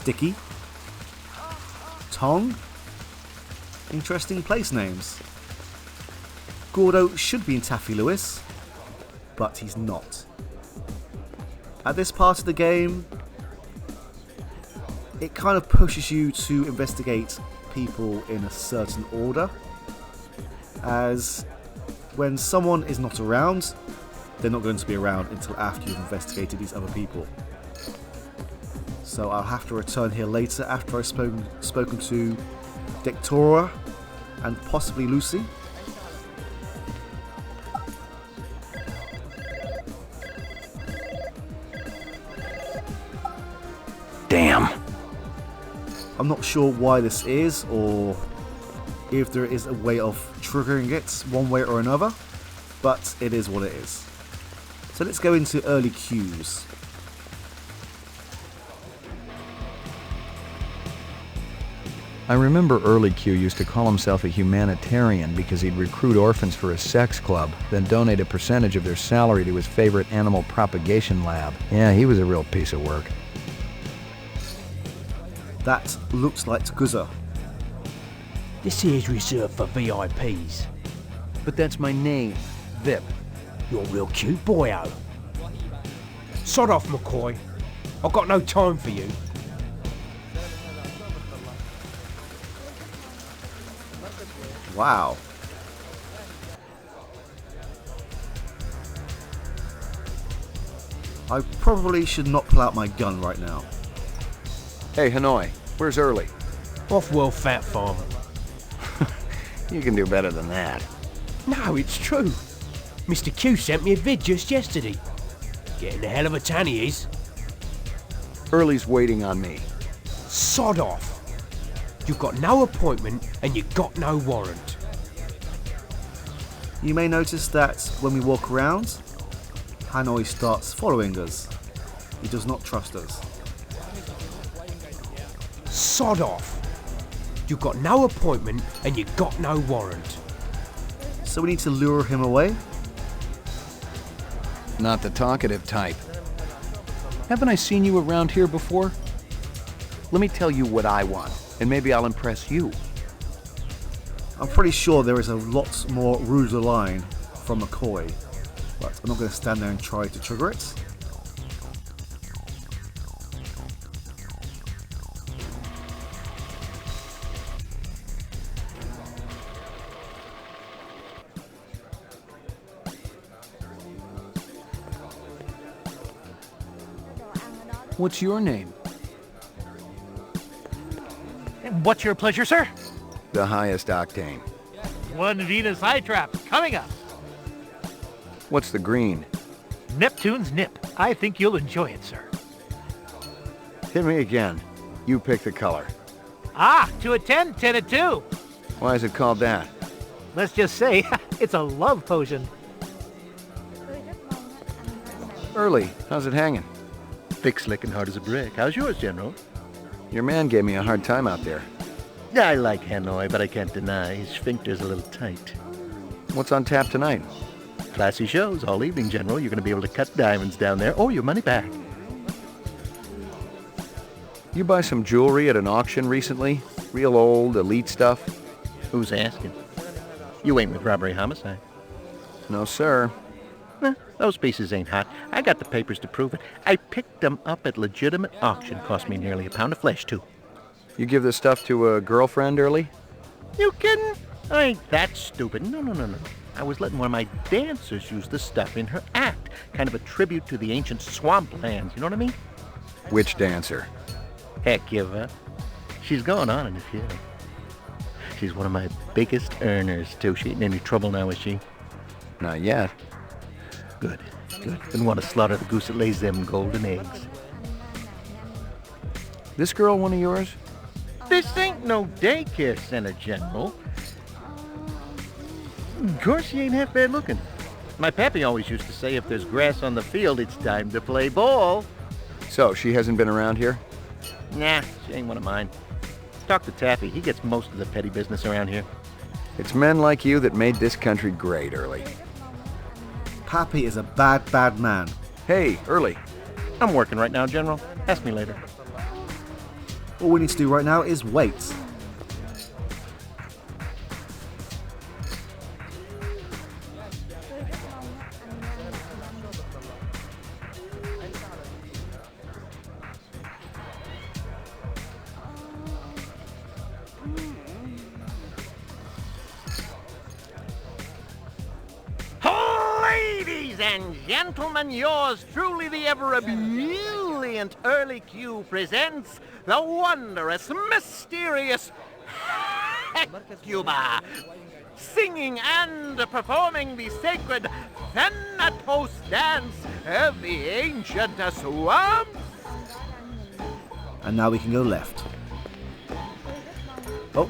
Sticky, Tong. Interesting place names. Gordo should be in Taffy Lewis, but he's not. At this part of the game, it kind of pushes you to investigate people in a certain order, as when someone is not around, they're not going to be around until after you've investigated these other people. So I'll have to return here later after I've spoken to Dectora and possibly Lucy. Damn. I'm not sure why this is, or if there is a way of triggering it one way or another, but it is what it is. So let's go into early cues. I remember Early Q used to call himself a humanitarian because he'd recruit orphans for a sex club, then donate a percentage of their salary to his favorite animal propagation lab. Yeah, he was a real piece of work. That looks like Guzza. This here's reserved for VIPs. But that's my name, Vip. You're a real cute boyo. Sod off, McCoy. I've got no time for you. Wow. I probably should not pull out my gun right now. Hey, Hanoi, where's Early? Off-world fat farm. You can do better than that. No, it's true. Mr. Q sent me a vid just yesterday. Getting a hell of a tan he is. Early's waiting on me. Sod off. You've got no appointment and you've got no warrant. You may notice that when we walk around, Hanoi starts following us. He does not trust us. Sod off. You've got no appointment and you've got no warrant. So we need to lure him away? Not the talkative type. Haven't I seen you around here before? Let me tell you what I want, and maybe I'll impress you. I'm pretty sure there is a lot more ruder line from McCoy, but I'm not going to stand there and try to trigger it. What's your name? What's your pleasure, sir? The highest octane. One Venus eye trap coming up. What's the green? Neptune's nip. I think you'll enjoy it, sir. Hit me again. You pick the color. Ah, 2 at 10, 10 at 2. Why is it called that? Let's just say it's a love potion. Early, how's it hanging? Thick, slick, and hard as a brick. How's yours, General? Your man gave me a hard time out there. I like Hanoi, but I can't deny his sphincter's a little tight. What's on tap tonight? Classy shows all evening, General. You're going to be able to cut diamonds down there or your money back. You buy some jewelry at an auction recently? Real old, elite stuff? Who's asking? You ain't with robbery homicide. No, sir. Those pieces ain't hot. I got the papers to prove it. I picked them up at legitimate auction. Cost me nearly a pound of flesh, too. You give this stuff to a girlfriend, Early? You kidding? I ain't that stupid. No. I was letting one of my dancers use the stuff in her act. Kind of a tribute to the ancient swamplands, you know what I mean? Which dancer? Heck, give up. She's going on in a few. She's one of my biggest earners, too. She ain't in any trouble now, is she? Not yet. Good. Didn't want to slaughter the goose that lays them golden eggs. This girl one of yours? This ain't no daycare center, General. Of course she ain't half bad looking. My pappy always used to say if there's grass on the field, it's time to play ball. So, she hasn't been around here? Nah, she ain't one of mine. Talk to Taffy. He gets most of the petty business around here. It's men like you that made this country great, Early. Pappy is a bad man. Hey, Early. I'm working right now, General. Ask me later. All we need to do right now is wait. Ladies and gentlemen, yours truly, the ever ebullient Early Q presents the wondrous, mysterious Hecuba, singing and performing the sacred Thanatos dance of the ancient swamp. And now we can go left. Oh.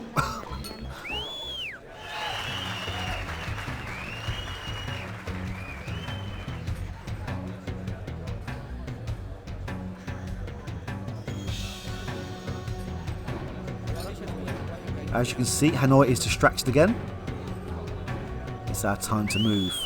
As you can see, Hanoi is distracted again. It's our time to move.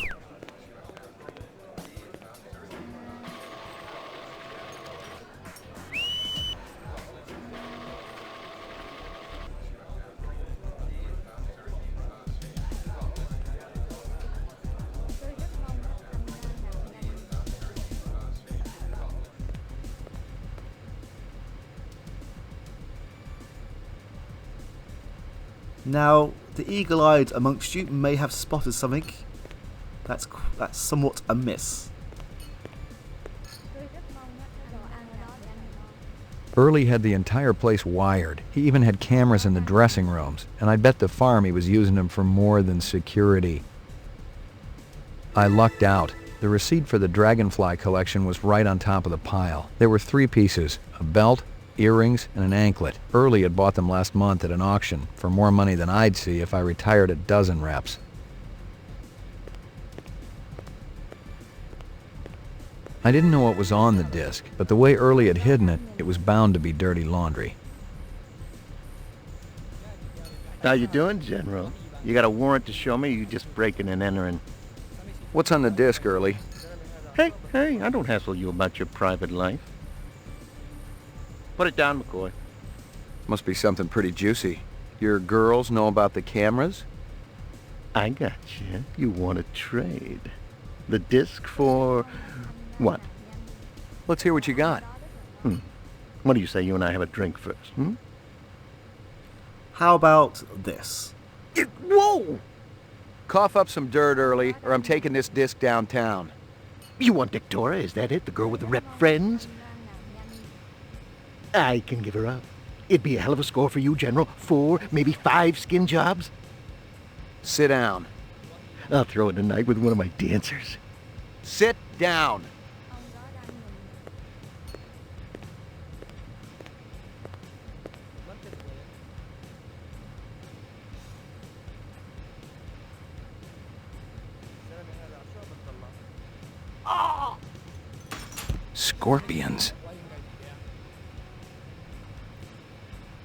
Now, the eagle-eyed amongst you may have spotted something that's somewhat amiss. Early had the entire place wired. He even had cameras in the dressing rooms, and I bet the farm he was using them for more than security. I lucked out. The receipt for the Dragonfly collection was right on top of the pile. There were 3 pieces, a belt, earrings, and an anklet. Early had bought them last month at an auction for more money than I'd see if I retired a dozen reps. I didn't know what was on the disc, but the way Early had hidden it, it was bound to be dirty laundry. How you doing, General? You got a warrant to show me, or you just breaking and entering? What's on the disc, Early? Hey, I don't hassle you about your private life. Put it down, McCoy. Must be something pretty juicy. Your girls know about the cameras? I got you. You want to trade. The disc for what? Let's hear what you got. What do you say you and I have a drink first, How about this? Whoa! Cough up some dirt, Early, or I'm taking this disc downtown. You want Victoria, is that it? The girl with the rep friends? I can give her up. It'd be a hell of a score for you, General. 4, maybe 5 skin jobs. Sit down. I'll throw in a night with one of my dancers. Sit down. Scorpions.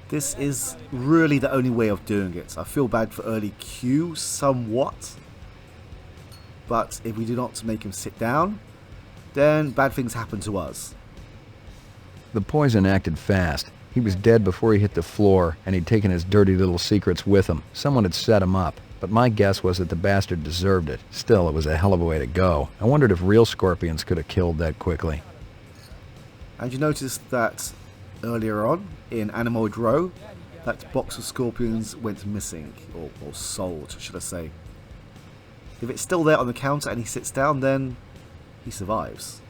This is really the only way of doing it. I feel bad for Early Q somewhat. But if we do not make him sit down, then bad things happen to us. The poison acted fast. He was dead before he hit the floor, and he'd taken his dirty little secrets with him. Someone had set him up, but my guess was that the bastard deserved it. Still, it was a hell of a way to go. I wondered if real scorpions could have killed that quickly. And you noticed that earlier on, in Animoid Row, that box of scorpions went missing, or sold, should I say. If it's still there on the counter and he sits down, then he survives.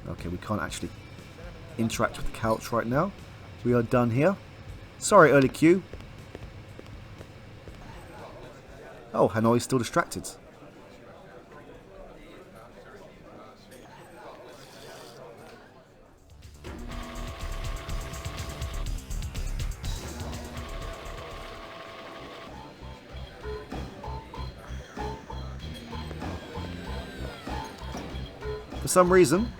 Okay, we can't actually interact with the couch right now. We are done here. Sorry, Early Q. Oh, Hanoi's still distracted. For some reason,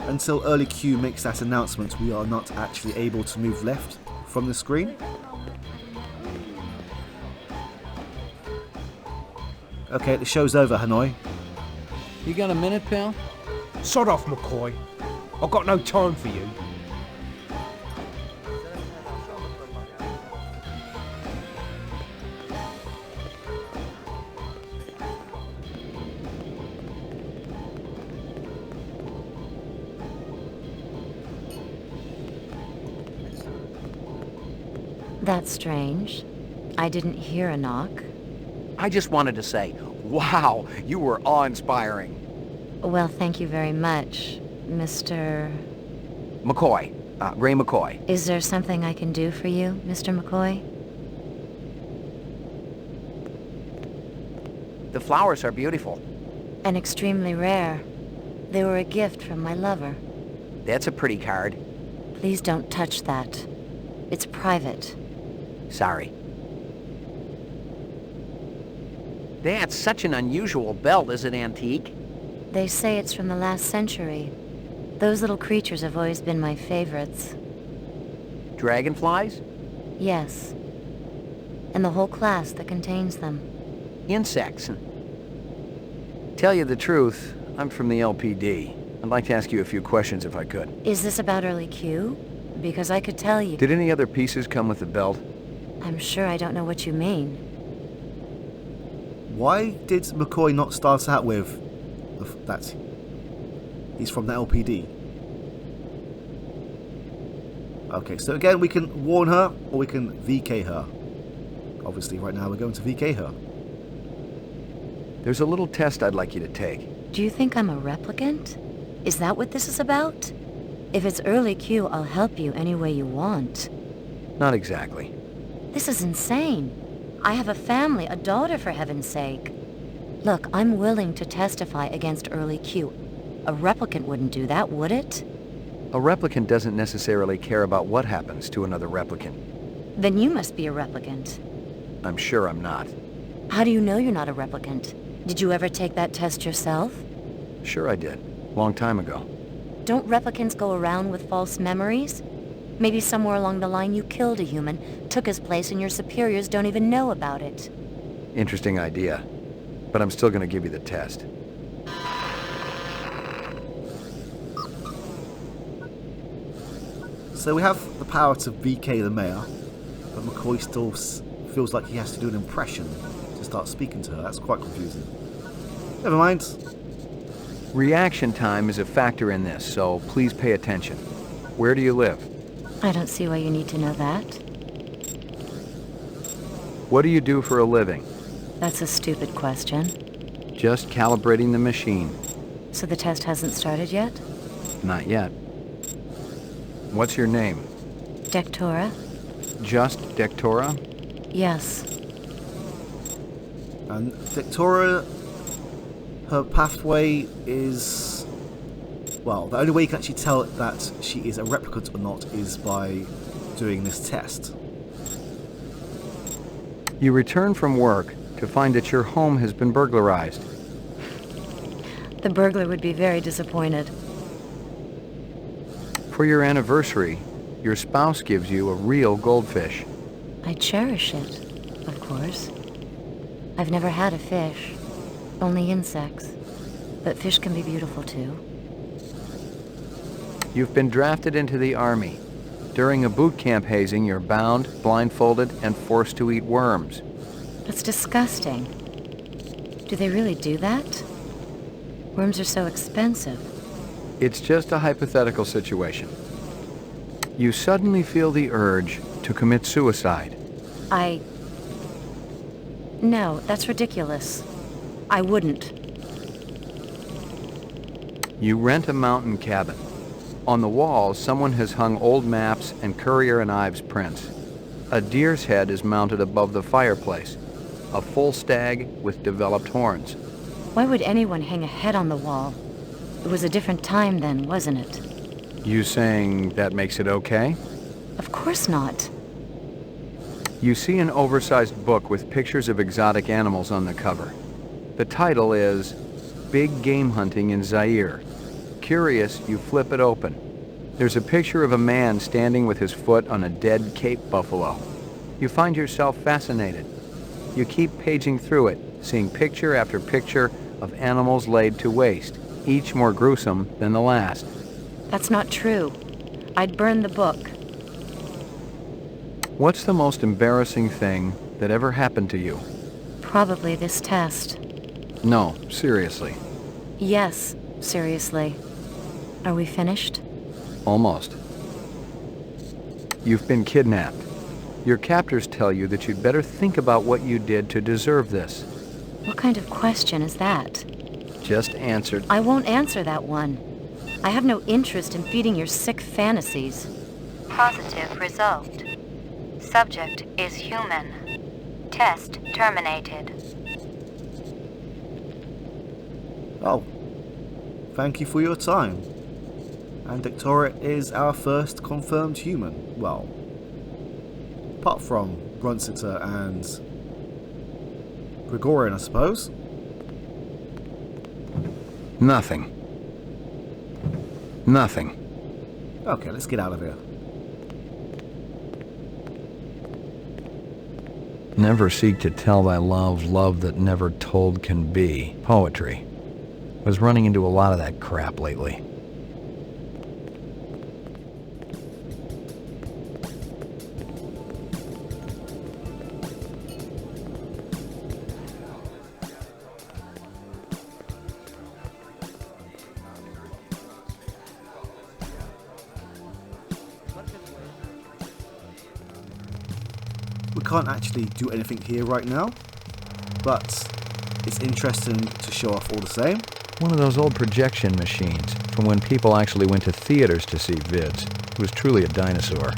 until Early Q makes that announcement, we are not actually able to move left from the screen. Okay, the show's over, Hanoi. You got a minute, pal? Sod off, McCoy. I've got no time for you. That's strange. I didn't hear a knock. I just wanted to say, wow, you were awe-inspiring. Well, thank you very much, Mr. McCoy, Ray McCoy. Is there something I can do for you, Mr. McCoy? The flowers are beautiful. And extremely rare. They were a gift from my lover. That's a pretty card. Please don't touch that. It's private. Sorry. That's such an unusual belt. Is it antique? They say it's from the last century. Those little creatures have always been my favorites. Dragonflies? Yes. And the whole class that contains them. Insects? Tell you the truth, I'm from the LPD. I'd like to ask you a few questions if I could. Is this about Early Q? Because I could tell you. Did any other pieces come with the belt? I'm sure I don't know what you mean. Why did McCoy not start out with that he's from the LPD? Okay, so again, we can warn her or we can VK her. Obviously, right now we're going to VK her. There's a little test I'd like you to take. Do you think I'm a replicant? Is that what this is about? If it's Early Q, I'll help you any way you want. Not exactly. This is insane. I have a family, a daughter, for heaven's sake. Look, I'm willing to testify against Early Q. A replicant wouldn't do that, would it? A replicant doesn't necessarily care about what happens to another replicant. Then you must be a replicant. I'm sure I'm not. How do you know you're not a replicant? Did you ever take that test yourself? Sure I did. Long time ago. Don't replicants go around with false memories? Maybe somewhere along the line you killed a human, took his place, and your superiors don't even know about it. Interesting idea. But I'm still going to give you the test. So we have the power to VK the mayor, but McCoy still feels like he has to do an impression to start speaking to her. That's quite confusing. Never mind. Reaction time is a factor in this, so please pay attention. Where do you live? I don't see why you need to know that. What do you do for a living? That's a stupid question. Just calibrating the machine. So the test hasn't started yet? Not yet. What's your name? Dektora? Just Dektora? Yes. And Dektora, her pathway is... Well, the only way you can actually tell that she is a replicant or not is by doing this test. You return from work to find that your home has been burglarized. The burglar would be very disappointed. For your anniversary, your spouse gives you a real goldfish. I cherish it, of course. I've never had a fish, only insects. But fish can be beautiful too. You've been drafted into the Army. During a boot camp hazing, you're bound, blindfolded, and forced to eat worms. That's disgusting. Do they really do that? Worms are so expensive. It's just a hypothetical situation. You suddenly feel the urge to commit suicide. No, that's ridiculous. I wouldn't. You rent a mountain cabin. On the walls, someone has hung old maps and Currier and Ives prints. A deer's head is mounted above the fireplace. A full stag with developed horns. Why would anyone hang a head on the wall? It was a different time then, wasn't it? You saying that makes it okay? Of course not. You see an oversized book with pictures of exotic animals on the cover. The title is Big Game Hunting in Zaire. Curious, you flip it open. There's a picture of a man standing with his foot on a dead Cape buffalo. You find yourself fascinated. You keep paging through it, seeing picture after picture of animals laid to waste, each more gruesome than the last. That's not true. I'd burn the book. What's the most embarrassing thing that ever happened to you? Probably this test. No, seriously. Yes, seriously. Are we finished? Almost. You've been kidnapped. Your captors tell you that you'd better think about what you did to deserve this. What kind of question is that? Just answer. I won't answer that one. I have no interest in feeding your sick fantasies. Positive result. Subject is human. Test terminated. Oh, thank you for your time. And Victoria is our first confirmed human. Well, apart from Runciter and Gregorian, I suppose. Nothing. Nothing. Okay, let's get out of here. Never seek to tell thy love that never told can be. Poetry. Was running into a lot of that crap lately. We can't actually do anything here right now, but it's interesting to show off all the same. One of those old projection machines from when people actually went to theaters to see vids. It was truly a dinosaur.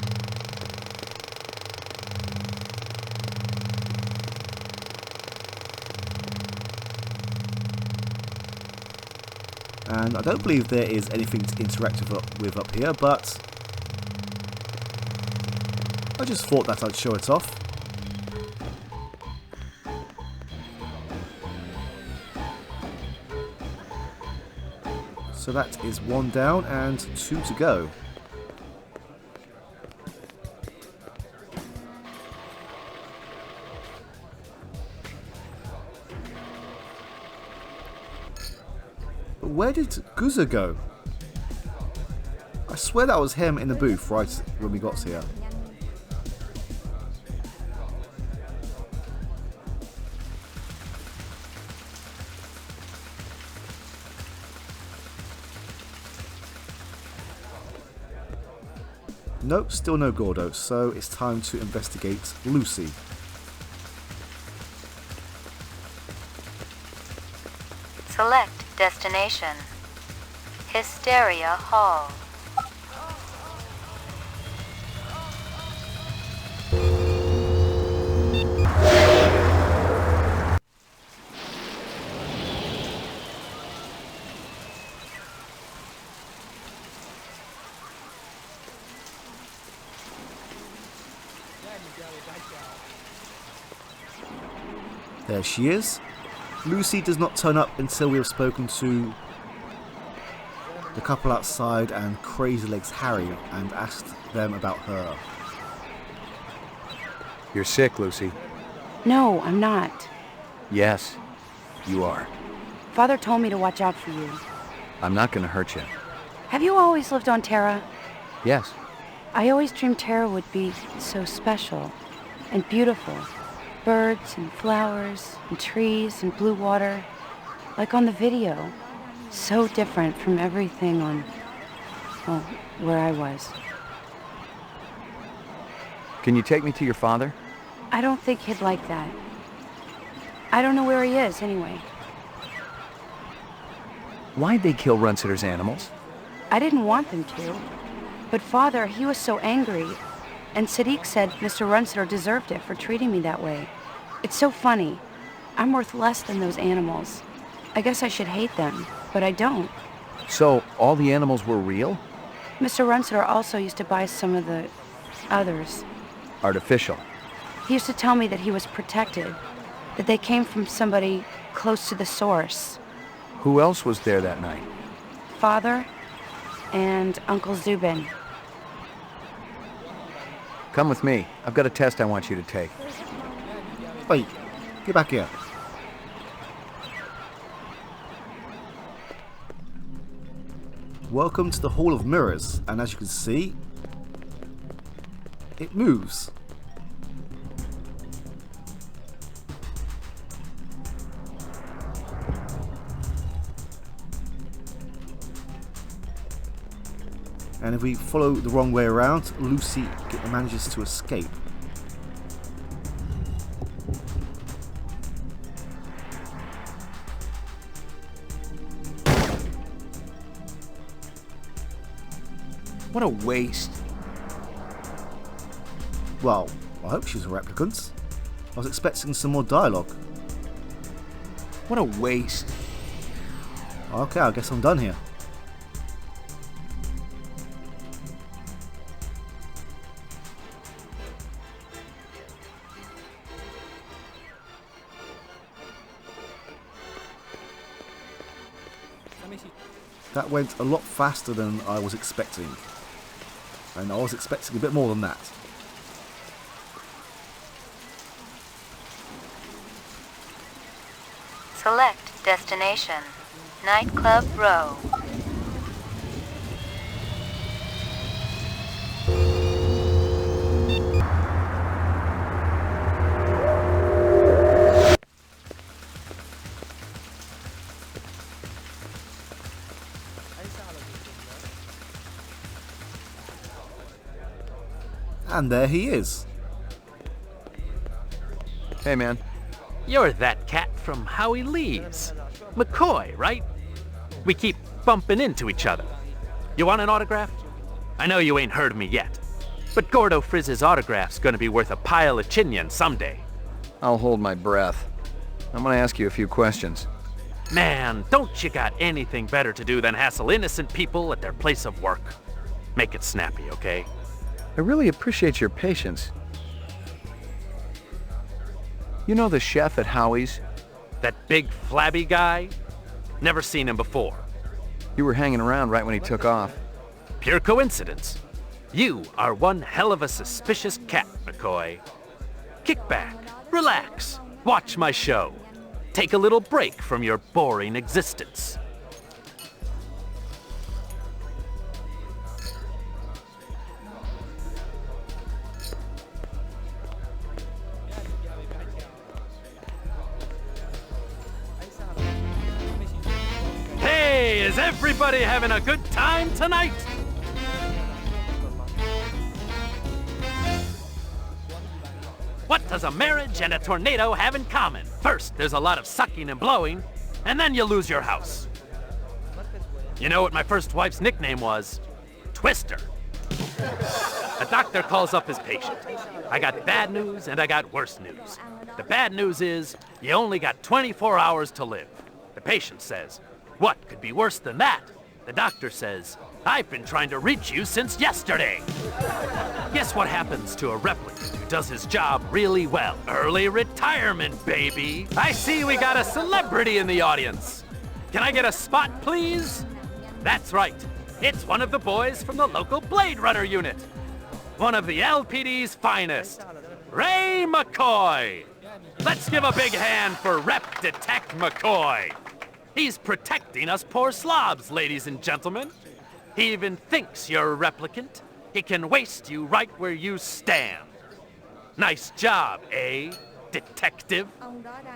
And I don't believe there is anything to interact with up here, but I just thought that I'd show it off. So that is 1 down and 2 to go. But where did Guza go? I swear that was him in the booth right when we got here. Nope, still no Gordo, so it's time to investigate Lucy. Select destination. Hysteria Hall. There she is. Lucy does not turn up until we have spoken to the couple outside and Crazy Legs Harry and asked them about her. You're sick, Lucy. No, I'm not. Yes, you are. Father told me to watch out for you. I'm not gonna hurt you. Have you always lived on Terra? Yes. I always dreamed Terra would be so special and beautiful. Birds and flowers and trees and blue water, like on the video. So different from everything on, well, where I was. Can you take me to your father? I don't think he'd like that. I don't know where he is, anyway. Why'd they kill Runciter's animals? I didn't want them to. But Father, he was so angry. And Sadiq said Mr. Runciter deserved it for treating me that way. It's so funny. I'm worth less than those animals. I guess I should hate them, but I don't. So, all the animals were real? Mr. Runciter also used to buy some of the others. Artificial. He used to tell me that he was protected, that they came from somebody close to the source. Who else was there that night? Father and Uncle Zubin. Come with me. I've got a test I want you to take. Wait, get back here. Welcome to the Hall of Mirrors, and as you can see, it moves. And if we follow the wrong way around, Lucy manages to escape. What a waste. Well, I hope she's a replicant. I was expecting some more dialogue. What a waste. Okay, I guess I'm done here. That went a lot faster than I was expecting. And I was expecting a bit more than that. Select destination. Nightclub Row. And there he is. Hey, man. You're that cat from Howie Lee's. McCoy, right? We keep bumping into each other. You want an autograph? I know you ain't heard of me yet, but Gordo Frizz's autograph's gonna be worth a pile of chinion someday. I'll hold my breath. I'm gonna ask you a few questions. Man, don't you got anything better to do than hassle innocent people at their place of work? Make it snappy, okay? I really appreciate your patience. You know the chef at Howie's? That big flabby guy? Never seen him before. You were hanging around right when he took off. Pure coincidence. You are one hell of a suspicious cat, McCoy. Kick back, relax, watch my show. Take a little break from your boring existence. Hey, is everybody having a good time tonight? What does a marriage and a tornado have in common? First, there's a lot of sucking and blowing, and then you lose your house. You know what my first wife's nickname was? Twister. A doctor calls up his patient. I got bad news and I got worse news. The bad news is you only got 24 hours to live. The patient says, what could be worse than that? The doctor says, I've been trying to reach you since yesterday. Guess what happens to a replicant who does his job really well? Early retirement, baby. I see we got a celebrity in the audience. Can I get a spot, please? That's right. It's one of the boys from the local Blade Runner unit. One of the LPD's finest, Ray McCoy. Let's give a big hand for Rep Detect McCoy. He's protecting us poor slobs, ladies and gentlemen. He even thinks you're a replicant. He can waste you right where you stand. Nice job, eh, detective?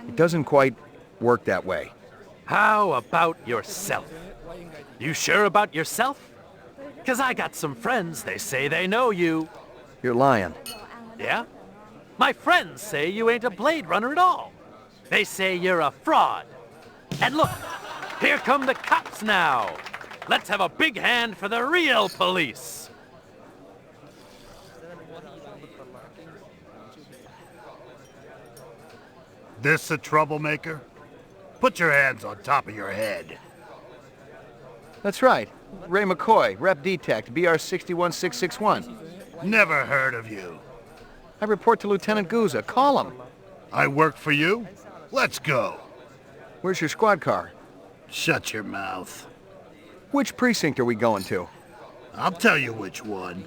It doesn't quite work that way. How about yourself? You sure about yourself? 'Cause I got some friends, they say they know you. You're lying. Yeah? My friends say you ain't a Blade Runner at all. They say you're a fraud. And look, here come the cops now. Let's have a big hand for the real police. This a troublemaker? Put your hands on top of your head. That's right. Ray McCoy, Rep Detect, BR 61661. Never heard of you. I report to Lieutenant Gouza. Call him. I work for you? Let's go. Where's your squad car? Shut your mouth. Which precinct are we going to? I'll tell you which one.